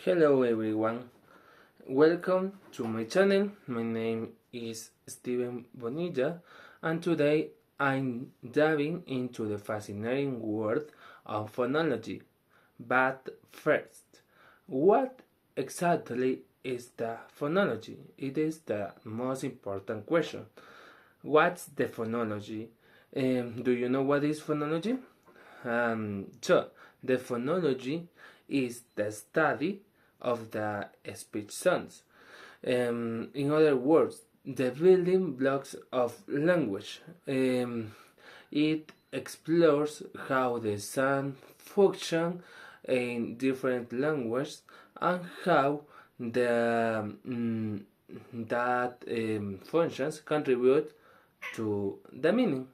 Hello everyone, welcome to my channel. My name is Steven Bonilla and today I'm diving into the fascinating world of phonology. But first, what exactly is the phonology? It is the most important question. What's the phonology? Do you know what is phonology? The phonology is the study of the speech sounds. In other words, the building blocks of language. It explores how the sound function in different languages and how that functions contribute to the meaning.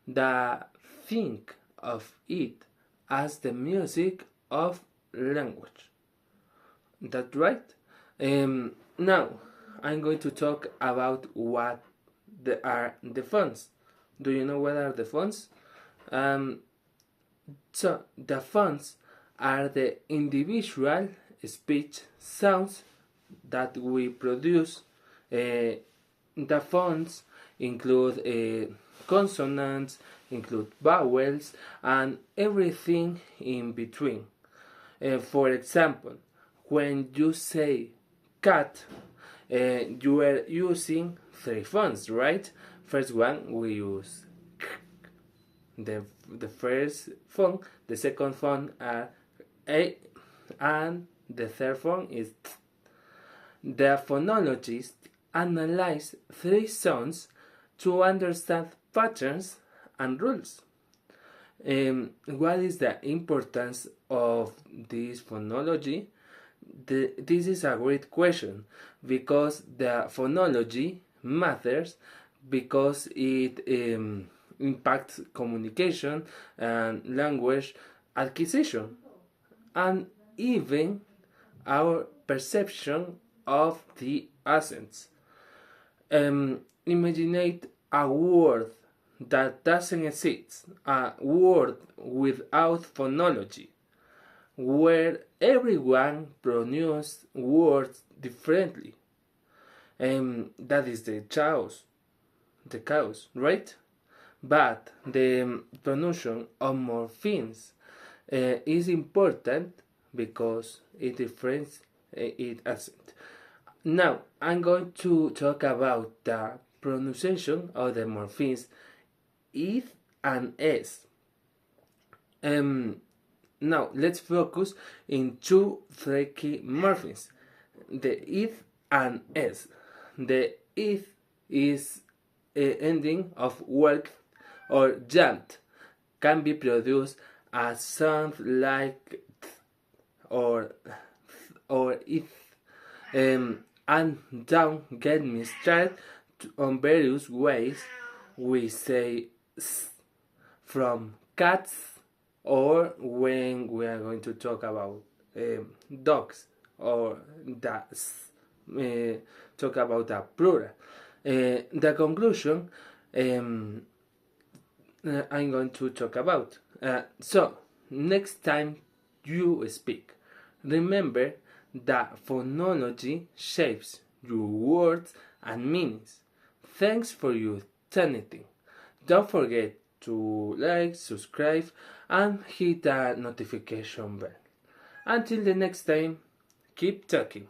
The think of it as the music of language. That's right. Now I'm going to talk about what are the fonts. Do you know what are the fonts? So the fonts are the individual speech sounds that we produce. The fonts include consonants, include vowels, and everything in between. For example, when you say cat, you are using three fonts, right? First one we use the first font, the second font are a, and the third font is t. The phonologists analyze three sounds to understand patterns and rules. What is the importance of this phonology? This is a great question because the phonology matters because it impacts communication and language acquisition and even our perception of the accents. Imagine a word that doesn't exist, a word without phonology, where everyone pronounces words differently. That is the chaos, right? But the pronunciation of morphemes is important because it differentiates it accent. Now I'm going to talk about the pronunciation of the morphemes if and s. Now let's focus in two tricky morphemes, the if and s. The if is a ending of worked or jumped, can be produced as sound like th or if, and don't get me started on various ways we say s, from cats, or when we are going to talk about dogs, or talk about a plural. The conclusion I'm going to talk about. So, next time you speak, remember that phonology shapes your words and meanings. Thanks for your attention. Don't forget to like, subscribe, and hit the notification bell. Until the next time, keep talking.